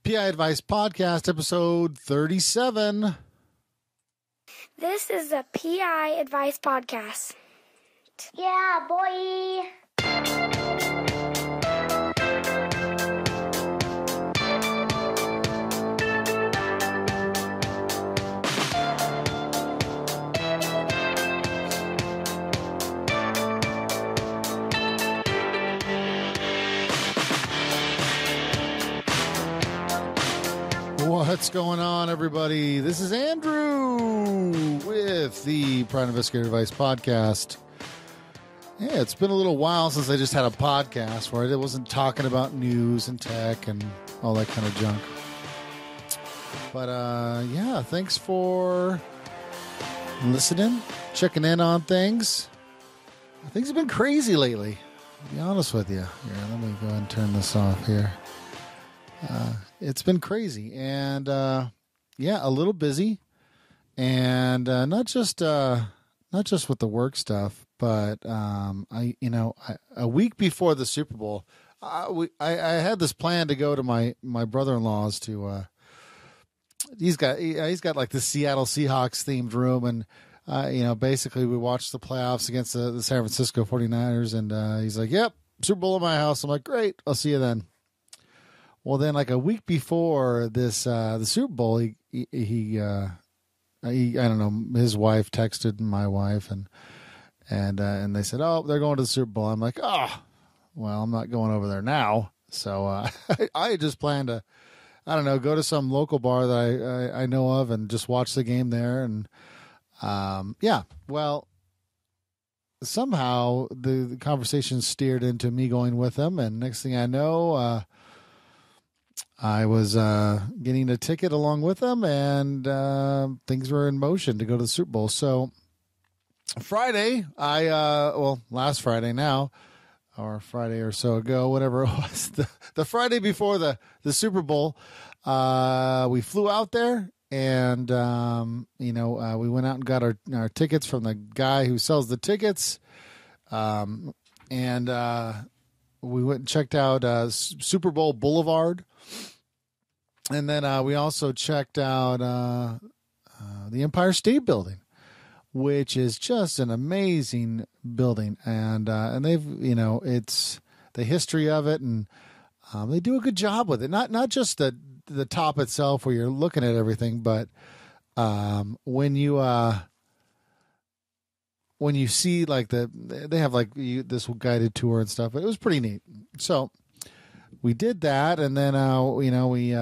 PI Advice Podcast, episode 37. This is the PI Advice Podcast. Yeah, boy. What's going on, everybody? This is Andrew with the Private Investigator Advice Podcast. Yeah, it's been a little while since I just had a podcast where I wasn't talking about news and tech and all that kind of junk. But, yeah, thanks for listening, checking in on things. Things have been crazy lately, to be honest with you. Here, let me go ahead and turn this off here. It's been crazy and, yeah, a little busy and, not just with the work stuff, but, a week before the Super Bowl, I had this plan to go to my brother-in-law's to, he's got like the Seattle Seahawks themed room. And, basically we watched the playoffs against the San Francisco 49ers. And, he's like, yep, Super Bowl in my house. I'm like, great. I'll see you then. Well, then, like a week before this, the Super Bowl, he I don't know, his wife texted my wife, and they said, oh, they're going to the Super Bowl. I'm like, oh, well, I'm not going over there now. So I just planned to, I don't know, go to some local bar that I know of and just watch the game there. And yeah, well, somehow the conversation steered into me going with them, and next thing I know, I was getting a ticket along with them, and things were in motion to go to the Super Bowl. So Friday, last Friday now, or Friday or so ago, whatever it was, the Friday before the Super Bowl, we flew out there, and we went out and got our tickets from the guy who sells the tickets, and we went and checked out Super Bowl Boulevard. And then we also checked out the Empire State Building, which is just an amazing building. And they've, it's the history of it, and they do a good job with it. Not just the top itself where you're looking at everything, but when you see like they have like this guided tour and stuff. It was pretty neat. So we did that, and then we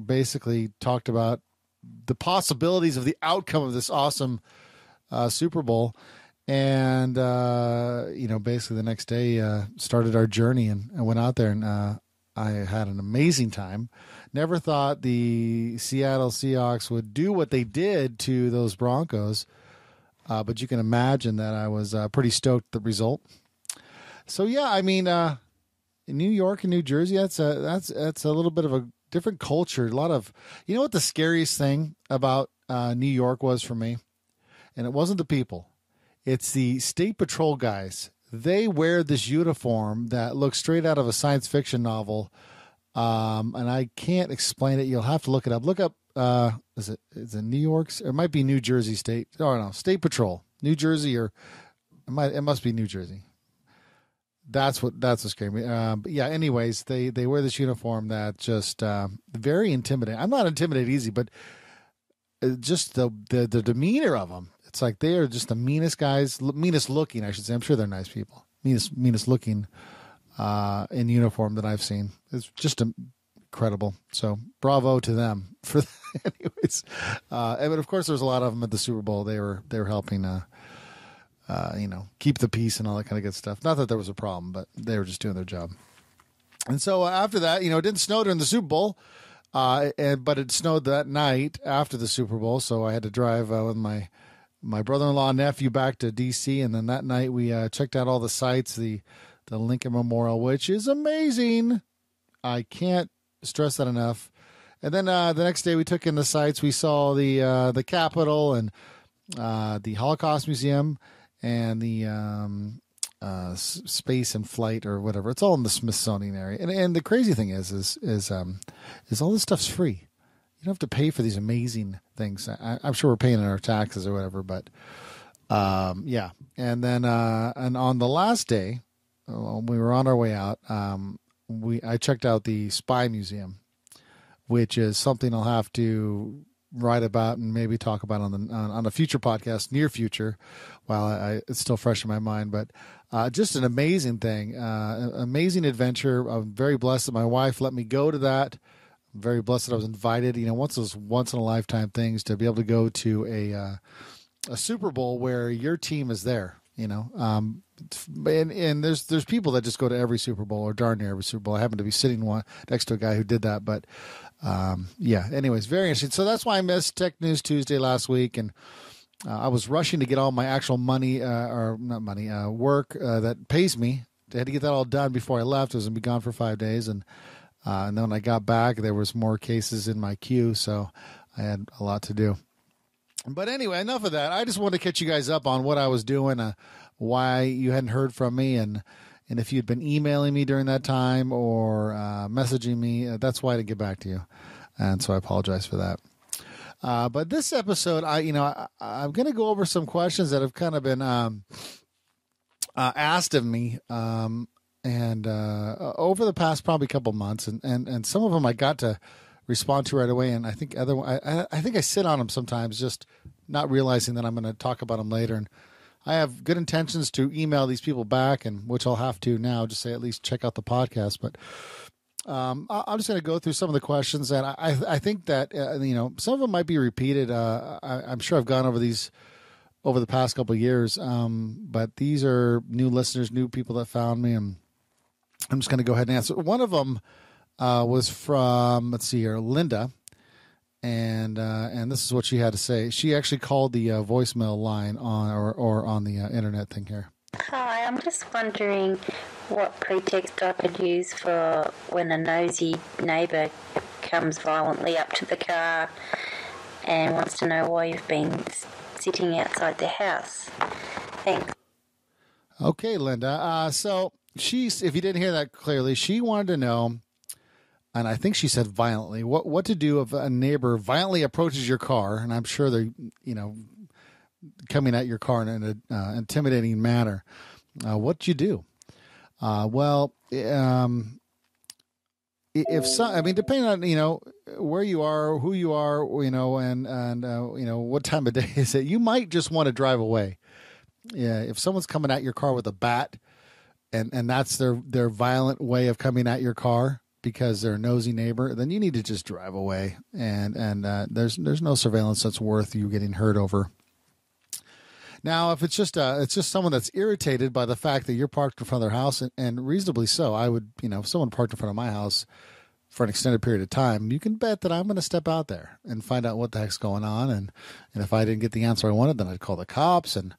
basically talked about the possibilities of the outcome of this awesome Super Bowl, and basically the next day started our journey and went out there, and I had an amazing time. Never thought the Seattle Seahawks would do what they did to those Broncos, but you can imagine that I was pretty stoked at the result. So yeah, I mean, in New York and New Jersey, that's a little bit of a different culture. A lot of, what the scariest thing about New York was for me, and it wasn't the people, it's the state patrol guys. They wear this uniform that looks straight out of a science fiction novel, and I can't explain it. You'll have to look it up. Look up, is it New York's? It might be New Jersey State. Oh no, State Patrol, New Jersey, or it must be New Jersey. That's what scared me. But yeah, anyways, they wear this uniform that just very intimidating. I'm not intimidated easy, but just the demeanor of them. It's like they are just the meanest guys, meanest looking, I should say. I'm sure they're nice people. Meanest looking in uniform that I've seen. It's just incredible. So bravo to them for that. Anyways. But of course, there's a lot of them at the Super Bowl. They were helping keep the peace and all that kind of good stuff. Not that there was a problem, but they were just doing their job. And so after that, it didn't snow during the Super Bowl, but it snowed that night after the Super Bowl. So I had to drive with my brother-in-law and nephew back to D.C. And then that night we checked out all the sites, the Lincoln Memorial, which is amazing. I can't stress that enough. And then the next day we took in the sites. We saw the Capitol and the Holocaust Museum and the space and flight or whatever. It's all in the Smithsonian area. And the crazy thing is all this stuff's free. You don't have to pay for these amazing things. I'm sure we're paying in our taxes or whatever, but yeah. And then and on the last day, when we were on our way out, I checked out the Spy Museum, which is something I'll have to write about and maybe talk about on a future podcast, near future, while it's still fresh in my mind. But just an amazing thing, amazing adventure. I'm very blessed that my wife let me go to that. I'm very blessed that I was invited. Once in a lifetime things to be able to go to a Super Bowl where your team is there. And there's people that just go to every Super Bowl or darn near every Super Bowl. I happen to be sitting next to a guy who did that, but yeah. Anyways, very interesting. So that's why I missed Tech News Tuesday last week, and I was rushing to get all my actual money work that pays me. I had to get that all done before I left. I was going to be gone for 5 days, and then when I got back, there was more cases in my queue, so I had a lot to do. But anyway, enough of that. I just wanted to catch you guys up on what I was doing, why you hadn't heard from me, and if you'd been emailing me during that time or messaging me, that's why I didn't get back to you. And so I apologize for that. But this episode, I'm going to go over some questions that have kind of been asked of me and over the past probably couple months, and some of them I got to respond to right away, and I think I think I sit on them sometimes, just not realizing that I'm going to talk about them later. And I have good intentions to email these people back, and which I'll have to now, just say at least check out the podcast. But I'm just going to go through some of the questions, and I think that some of them might be repeated. I'm sure I've gone over these over the past couple of years, but these are new listeners, new people that found me, and I'm just going to go ahead and answer. One of them was from, let's see here, Linda, and this is what she had to say. She actually called the voicemail line on the internet thing here. Hi, I'm just wondering what pretext I could use for when a nosy neighbour comes violently up to the car and wants to know why you've been sitting outside their house. Thanks. Okay, Linda. So if you didn't hear that clearly, she wanted to know, and I think she said violently, what to do if a neighbor violently approaches your car, and I'm sure they're, coming at your car in an intimidating manner. What you do? If some, depending on, where you are, who you are, and what time of day is it, you might just want to drive away. Yeah. If someone's coming at your car with a bat and that's their violent way of coming at your car because they're a nosy neighbor, then you need to just drive away. And there's no surveillance that's worth you getting hurt over. Now, if it's just someone that's irritated by the fact that you're parked in front of their house, and reasonably so, I would, if someone parked in front of my house for an extended period of time, you can bet that I'm going to step out there and find out what the heck's going on. And if I didn't get the answer I wanted, then I'd call the cops. And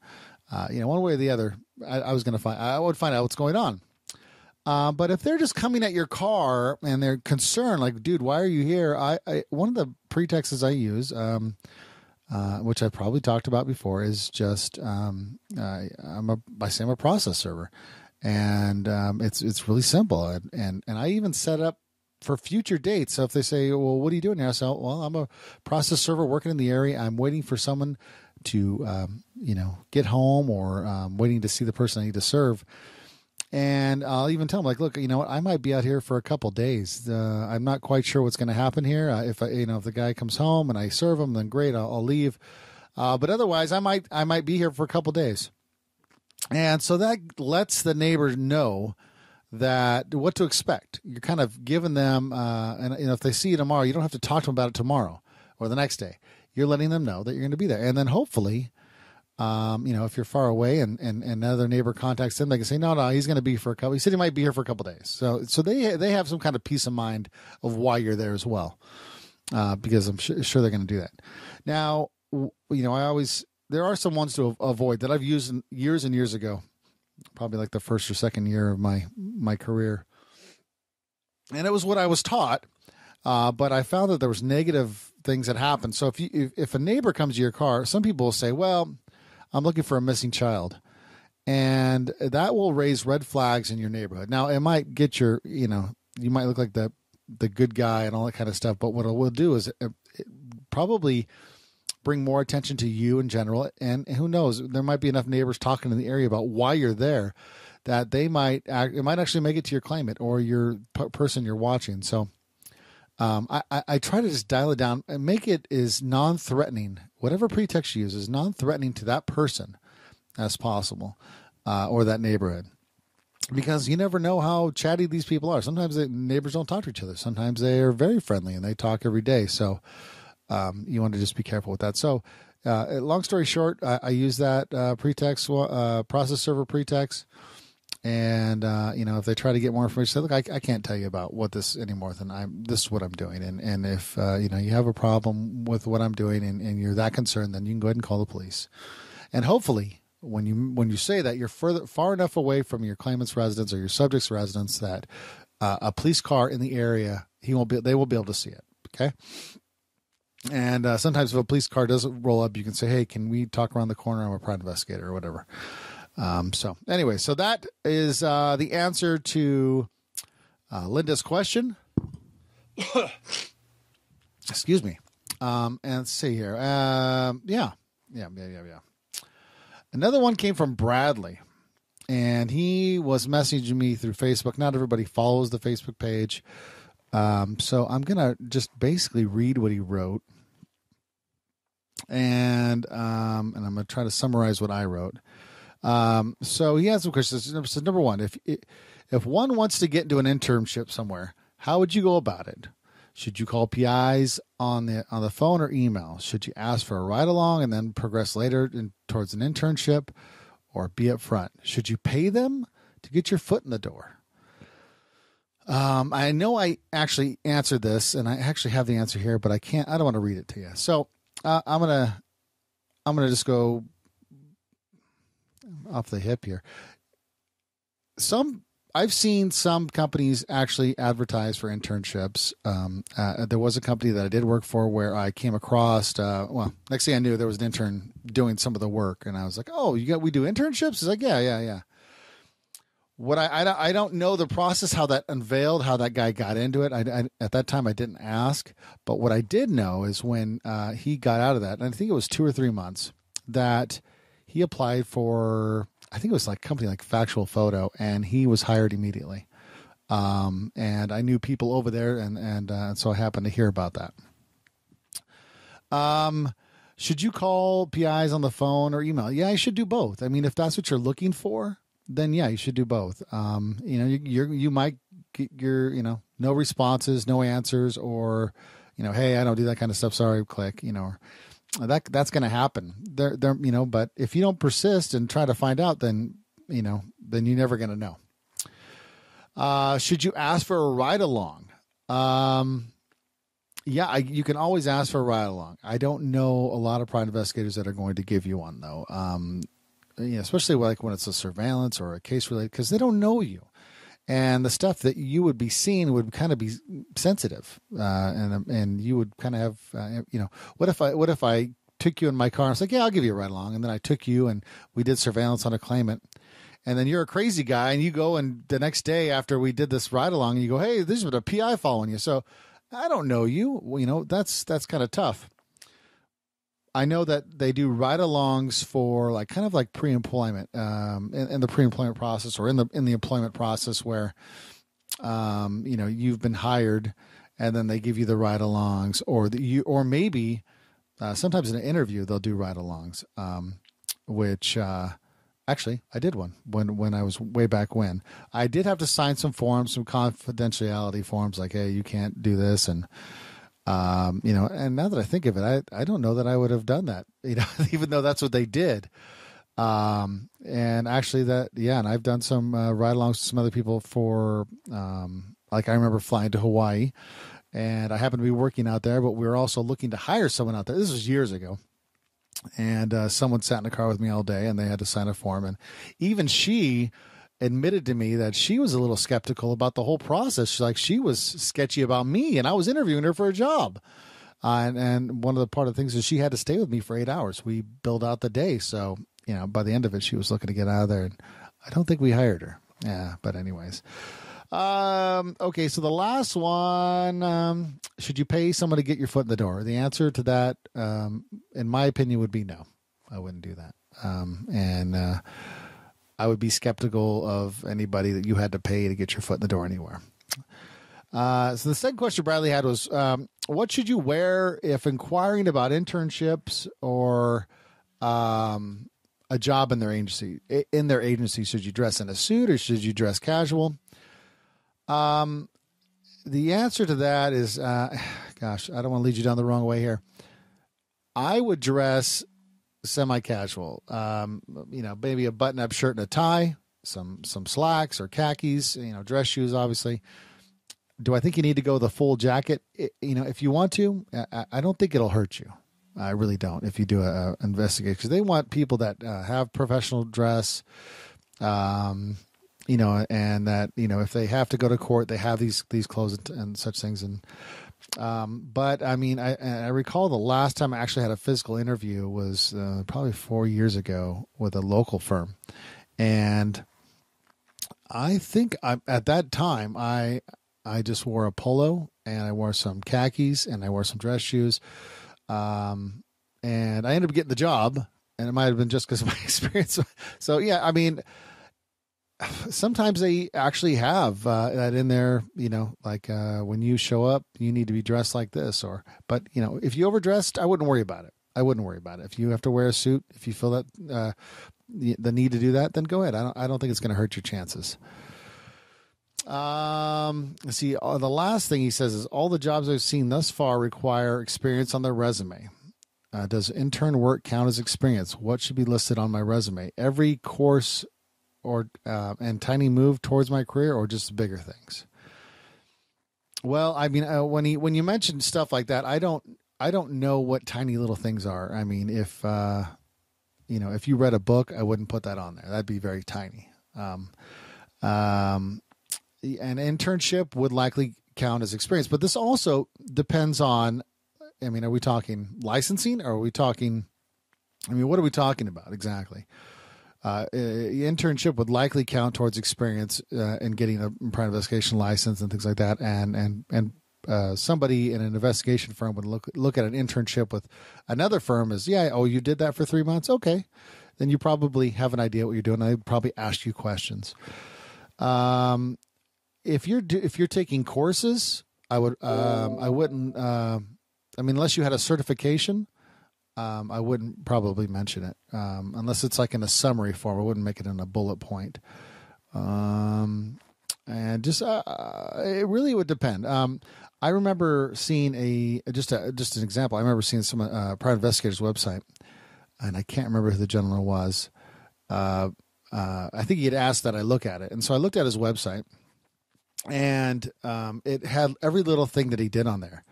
one way or the other, I would find out what's going on. But if they're just coming at your car and they're concerned, like, dude, why are you here? One of the pretexts I use, which I've probably talked about before, is just I say I'm a process server, and it's really simple, and I even set up for future dates. So if they say, well, what are you doing here? I say, well, I'm a process server working in the area. I'm waiting for someone to get home, or waiting to see the person I need to serve. And I'll even tell them, like, look, you know what, I might be out here for a couple days. I'm not quite sure what's going to happen here. If the guy comes home and I serve him, then great, I'll leave. But otherwise, I might be here for a couple days. And so that lets the neighbors know that what to expect. You're kind of giving them, and if they see you tomorrow, you don't have to talk to them about it tomorrow or the next day. You're letting them know that you're going to be there, and then hopefully, if you're far away and another neighbor contacts them, they can say, no, he's going to be for a couple. He said he might be here for a couple of days. So they have some kind of peace of mind of why you're there as well, because I'm sure they're going to do that. Now, there are some ones to avoid that I've used years and years ago, probably like the first or second year of my career. And it was what I was taught, but I found that there was negative things that happened. So if a neighbor comes to your car, some people will say, well, I'm looking for a missing child. And that will raise red flags in your neighborhood. Now, it might get your, you might look like the good guy and all that kind of stuff. But what it will do is it probably bring more attention to you in general. And who knows, there might be enough neighbors talking in the area about why you're there that it might actually make it to your claimant or your person you're watching. So I try to just dial it down and make it as non-threatening, whatever pretext you use is non-threatening to that person as possible, or that neighborhood. Because you never know how chatty these people are. Sometimes the neighbors don't talk to each other. Sometimes they are very friendly and they talk every day. So you want to just be careful with that. So long story short, I use that pretext, process server pretext. And, if they try to get more information, say, look, I can't tell you about what this anymore than this is what I'm doing. And if, you have a problem with what I'm doing and you're that concerned, then you can go ahead and call the police. And hopefully when you say that, you're far enough away from your claimant's residence or your subject's residence that a police car in the area, they will be able to see it. Okay. And sometimes if a police car doesn't roll up, you can say, hey, can we talk around the corner? I'm a private investigator or whatever. So that is the answer to Linda's question. Excuse me. And let's see here. Yeah. Another one came from Bradley, and he was messaging me through Facebook. Not everybody follows the Facebook page. So I'm going to just basically read what he wrote. And I'm going to try to summarize what I wrote. So he has some questions. So number one, if one wants to get into an internship somewhere, how would you go about it? Should you call PIs on the phone or email? Should you ask for a ride along and then progress later towards an internship, or be up front? Should you pay them to get your foot in the door? I know I actually answered this, and I actually have the answer here, but I don't want to read it to you. So I'm gonna just go off the hip here. I've seen some companies actually advertise for internships. There was a company that I did work for where I came across, next thing I knew, there was an intern doing some of the work, and I was like, oh, we do internships? He's like, yeah. What I don't know the process, how that unveiled, how that guy got into it. I at that time I didn't ask, but what I did know is when he got out of that, and I think it was 2 or 3 months, that he applied for, I think it was like a company like Factual Photo, and he was hired immediately. And I knew people over there, and so I happened to hear about that. Should you call PIs on the phone or email? Yeah, you should do both. I mean, if that's what you're looking for, then yeah, you should do both. You might get your, no responses, no answers, or, hey, I don't do that kind of stuff. Sorry, click, that's going to happen there, but if you don't persist and try to find out, then you're never going to know. Should you ask for a ride along? Yeah, you can always ask for a ride along. I don't know a lot of private investigators that are going to give you one though. Especially like when it's a surveillance or a case related, because they don't know you. And the stuff that you would be seeing would kind of be sensitive, and you would kind of have, what if I took you in my car and I was like, yeah, I'll give you a ride along, and then I took you and we did surveillance on a claimant, and then you're a crazy guy and you go and the next day after we did this ride along and you go, hey, this is a PI following you, so I don't know you. That's kind of tough. I know that they do ride-alongs for kind of pre-employment, in the pre-employment process or in the employment process where, you've been hired, and then they give you the ride-alongs, or maybe sometimes in an interview they'll do ride-alongs, which actually I did one when I was way back when. I did have to sign some forms, some confidentiality forms, like, hey, you can't do this, and. And now that I think of it, I don't know that I would have done that, even though that's what they did. And actually and I've done some ride-alongs with some other people for, I remember flying to Hawaii, and I happened to be working out there, but we were also looking to hire someone out there. This was years ago. And someone sat in the car with me all day, and they had to sign a form. And even she admitted to me that she was a little skeptical about the whole process. She was sketchy about me, and I was interviewing her for a job. And one of the things is she had to stay with me for 8 hours. We billed out the day. So, by the end of it, she was looking to get out of there, and I don't think we hired her. Yeah, but anyways. Okay, so the last one, should you pay someone to get your foot in the door? The answer to that, in my opinion, would be no. I wouldn't do that. And I would be skeptical of anybody that you had to pay to get your foot in the door anywhere. So the second question Bradley had was, what should you wear if inquiring about internships or a job in their agency? Should you dress in a suit or should you dress casual? The answer to that is, gosh, I don't want to lead you down the wrong way here. I would dress semi-casual. Maybe a button-up shirt and a tie, some slacks or khakis, dress shoes, obviously. Do I think you need to go the full jacket? If you want to, I don't think it'll hurt you. I really don't. If you do a investigation, because they want people that have professional dress, and that if they have to go to court, they have these clothes and such things. And but I mean, I recall the last time I actually had a physical interview was probably 4 years ago with a local firm, and I think at that time I just wore a polo and I wore some khakis and I wore some dress shoes. And I ended up getting the job, and it might have been just because of my experience. So yeah, I mean, sometimes they actually have that in there, when you show up, you need to be dressed like this, but if you overdressed, I wouldn't worry about it. If you have to wear a suit, if you feel that the need to do that, then go ahead. I don't think it's going to hurt your chances. Let's see. The last thing he says is all the jobs I've seen thus far require experience on their resume. Does intern work count as experience? What should be listed on my resume? Every course and tiny move towards my career, or just bigger things? Well, I mean, when you mention stuff like that, I don't know what tiny little things are. I mean, if you read a book, I wouldn't put that on there. That'd be very tiny. An internship would likely count as experience, but this also depends on, I mean, are we talking licensing or are we talking, what are we talking about exactly? Internship would likely count towards experience in getting a private investigation license and things like that. And somebody in an investigation firm would look at an internship with another firm as, you did that for 3 months. Okay. Then you probably have an idea what you're doing. I'd probably ask you questions. If you're taking courses, I wouldn't, unless you had a certification, I wouldn't probably mention it. Unless it's like in a summary form, I wouldn't make it in a bullet point. And just, it really would depend. I remember seeing just an example. I remember seeing some, private investigator's website, and I can't remember who the gentleman was. I think he had asked that I look at it. And so I looked at his website, and it had every little thing that he did on there,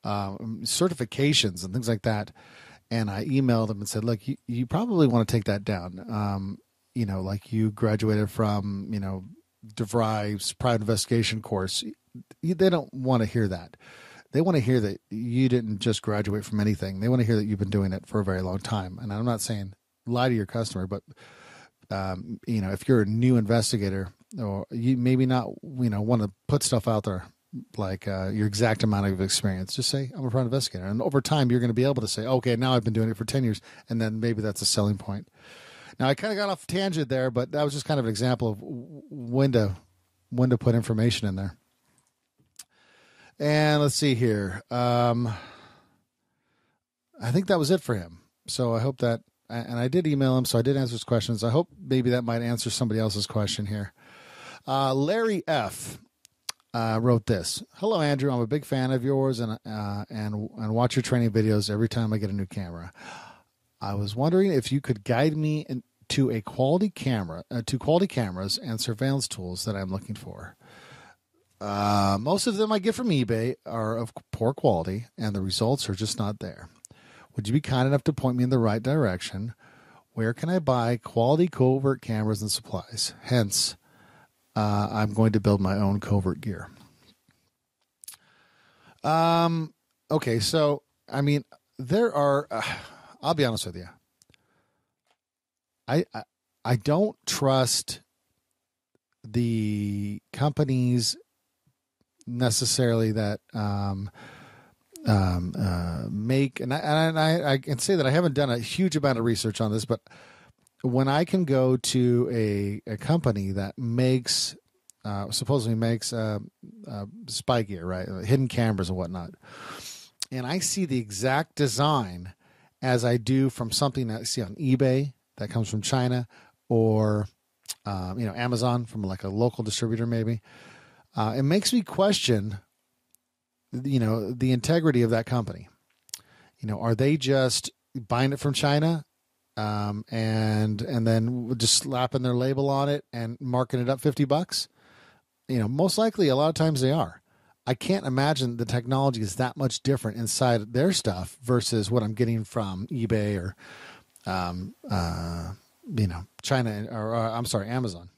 certifications and things like that. And I emailed him and said, look, you probably want to take that down. Like you graduated from, DeVry's private investigation course. They don't want to hear that. They want to hear that you didn't just graduate from anything. They want to hear that you've been doing it for a very long time. And I'm not saying lie to your customer, but if you're a new investigator, or you maybe not, want to put stuff out there like your exact amount of experience, just say I'm a private investigator. And over time, you're going to be able to say, okay, now I've been doing it for 10 years. And then maybe that's a selling point. Now I kind of got off tangent there, but that was just kind of an example of when to put information in there. And let's see here. I think that was it for him. So I hope that, and I did email him, so I did answer his questions. I hope maybe that might answer somebody else's question here. Larry F. Wrote this. Hello, Andrew. I'm a big fan of yours and watch your training videos every time I get a new camera. I was wondering if you could guide me to quality cameras and surveillance tools that I'm looking for. Most of them I get from eBay are of poor quality, and the results are just not there. Would you be kind enough to point me in the right direction? Where can I buy quality covert cameras and supplies? Hence, I'm going to build my own covert gear. Okay, so, there are, I'll be honest with you. I don't trust the companies necessarily that make, and I can say that I haven't done a huge amount of research on this, but when I can go to a company that makes supposedly makes spy gear, right, hidden cameras and whatnot, and I see the exact design as I do from something that I see on eBay that comes from China, or Amazon from like a local distributor maybe, it makes me question the integrity of that company. Are they just buying it from China and then just slapping their label on it and marking it up $50? Most likely a lot of times they are. I can't imagine the technology is that much different inside their stuff versus what I'm getting from eBay or China, or I'm sorry, Amazon.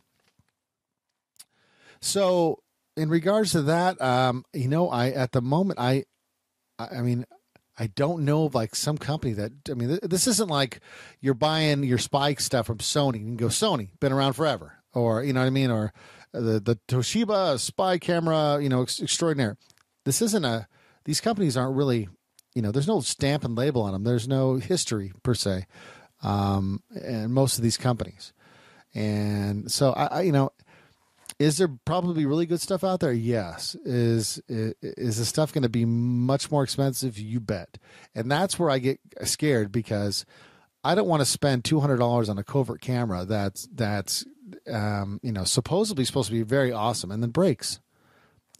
So in regards to that, at the moment, I don't know of like some company that, this isn't like you're buying your spy stuff from Sony. You can go, Sony, been around forever, or, or the Toshiba spy camera, extraordinaire. This isn't these companies aren't really, there's no stamp and label on them. There's no history per se. And most of these companies. And so is there probably really good stuff out there? Yes. Is the stuff going to be much more expensive? You bet. And that's where I get scared, because I don't want to spend $200 on a covert camera that's supposedly supposed to be very awesome and then breaks.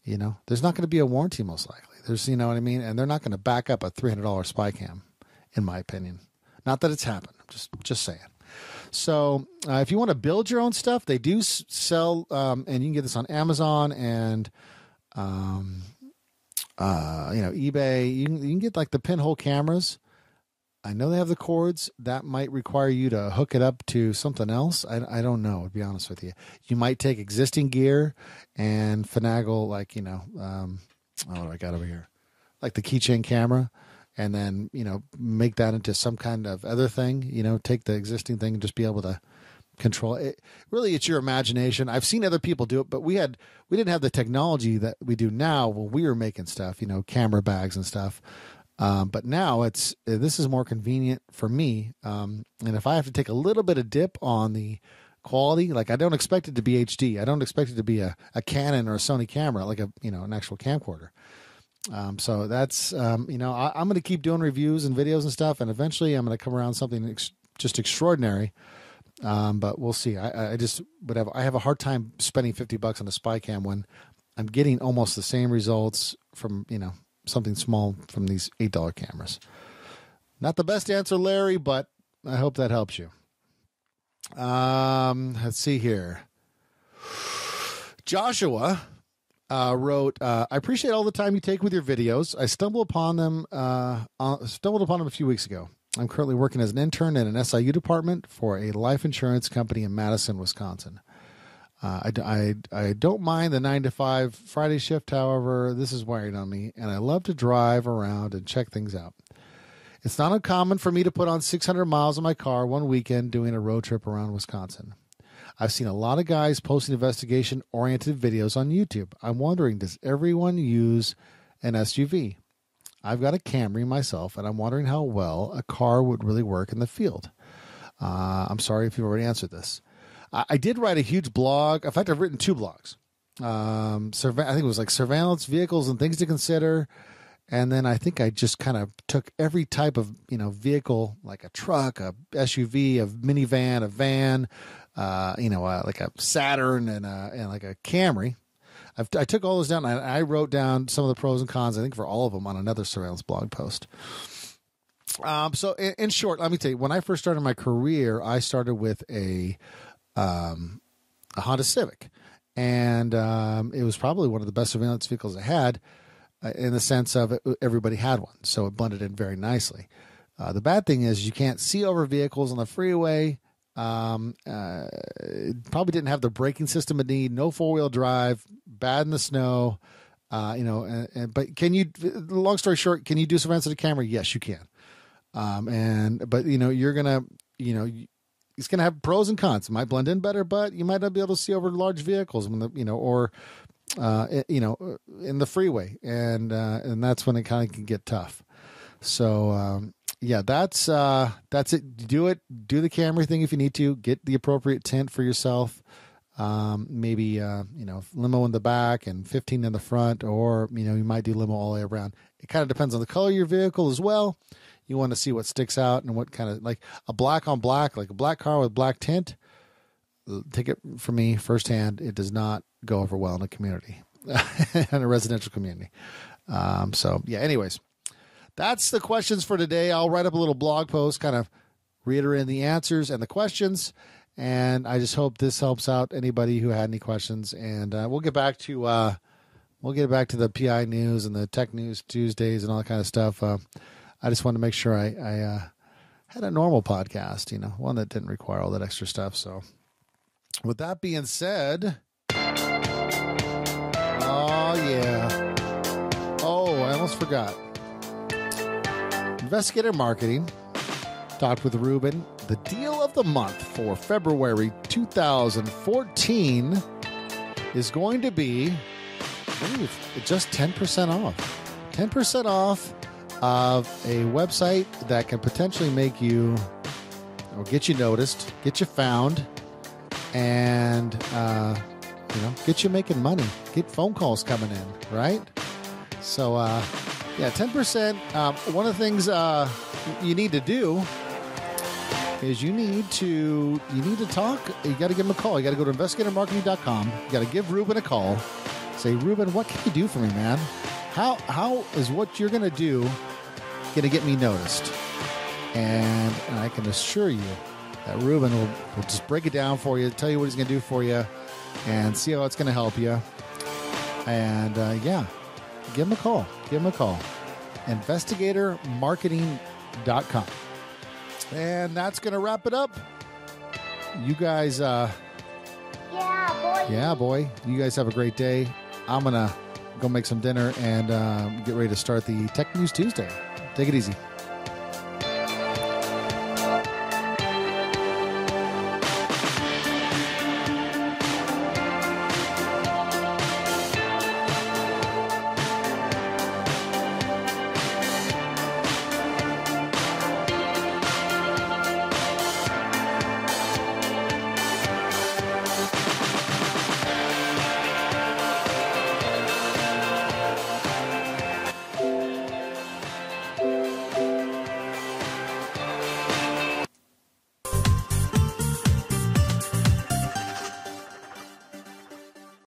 There's not going to be a warranty most likely. There's, And they're not going to back up a $300 spy cam, in my opinion. Not that it's happened. Just saying. So if you want to build your own stuff, they do sell, and you can get this on Amazon and eBay. You can get like the pinhole cameras. I know they have the cords. That might require you to hook it up to something else. I don't know, to be honest with you. You might take existing gear and finagle, like, what do I got over here? Like the keychain camera, and then, make that into some kind of other thing, take the existing thing and just be able to control it. Really, it's your imagination. I've seen other people do it, but we didn't have the technology that we do now when we were making stuff, camera bags and stuff. But now this is more convenient for me. And if I have to take a little bit of dip on the quality, like I don't expect it to be HD. I don't expect it to be a Canon or a Sony camera, like an actual camcorder. So that's, I'm going to keep doing reviews and videos and stuff. And eventually I'm going to come around something just extraordinary. But we'll see. I have a hard time spending $50 on a spy cam when I'm getting almost the same results from, something small from these $8 cameras. Not the best answer, Larry, but I hope that helps you. Let's see here. Joshua wrote, I appreciate all the time you take with your videos. I stumbled upon them a few weeks ago. I'm currently working as an intern in an SIU department for a life insurance company in Madison, Wisconsin. I don't mind the 9 to 5 Friday shift. However, this is wearing on me, and I love to drive around and check things out. It's not uncommon for me to put on 600 miles on my car one weekend doing a road trip around Wisconsin. I've seen a lot of guys posting investigation-oriented videos on YouTube. I'm wondering, does everyone use an SUV? I've got a Camry myself, and I'm wondering how well a car would really work in the field. I'm sorry if you've already answered this. I did write a huge blog. In fact, I've written 2 blogs. I think it was like surveillance vehicles and things to consider. And then I think I just kind of took every type of, vehicle, like a truck, a SUV, a minivan, a van, like a Saturn and like a Camry. I took all those down, and I wrote down some of the pros and cons, I think, for all of them on another surveillance blog post. So in short, let me tell you, when I first started my career, I started with a Honda Civic, and it was probably one of the best surveillance vehicles I had, in the sense of everybody had one, so it blended in very nicely. The bad thing is you can't see over vehicles on the freeway. It probably didn't have the braking system it need. No 4-wheel drive. Bad in the snow. But can you? Long story short, can you do surveillance with a camera? Yes, you can. But you're gonna, it's going to have pros and cons. It might blend in better, but you might not be able to see over large vehicles when or in the freeway, and that's when it kind of can get tough. So that's it. Do the Camry thing if you need to. Get the appropriate tint for yourself. Maybe limo in the back and 15 in the front, or you might do limo all the way around. It kind of depends on the color of your vehicle as well. You want to see what sticks out and what kind of, like a black on black, like a black car with black tint. Take it from me firsthand. It does not go over well in a community, in a residential community. Anyways, that's the questions for today. I'll write up a little blog post kind of reiterating the answers and the questions. And I just hope this helps out anybody who had any questions. And we'll get back to the PI news and the Tech News Tuesdays and all that kind of stuff. I just wanted to make sure I had a normal podcast, one that didn't require all that extra stuff. So with that being said, I almost forgot. Investigator Marketing talked with Ruben. The deal of the month for February 2014 is going to be just 10% off. 10% off of a website that can potentially make you, or get you noticed, get you found, and get you making money, get phone calls coming in, right? So 10%. One of the things you need to do is you need to talk. You got to give him a call. You got to go to investigatormarketing.com. You got to give Ruben a call. Say, Ruben, what can you do for me, man? How is what you're going to do going to get me noticed? And I can assure you that Ruben will just break it down for you, tell you what he's going to do for you, and see how it's going to help you. And give him a call. Give him a call. Investigatormarketing.com. And that's going to wrap it up. You guys, yeah, boy. You guys have a great day. I'm going to go make some dinner and get ready to start the Tech News Tuesday. Take it easy.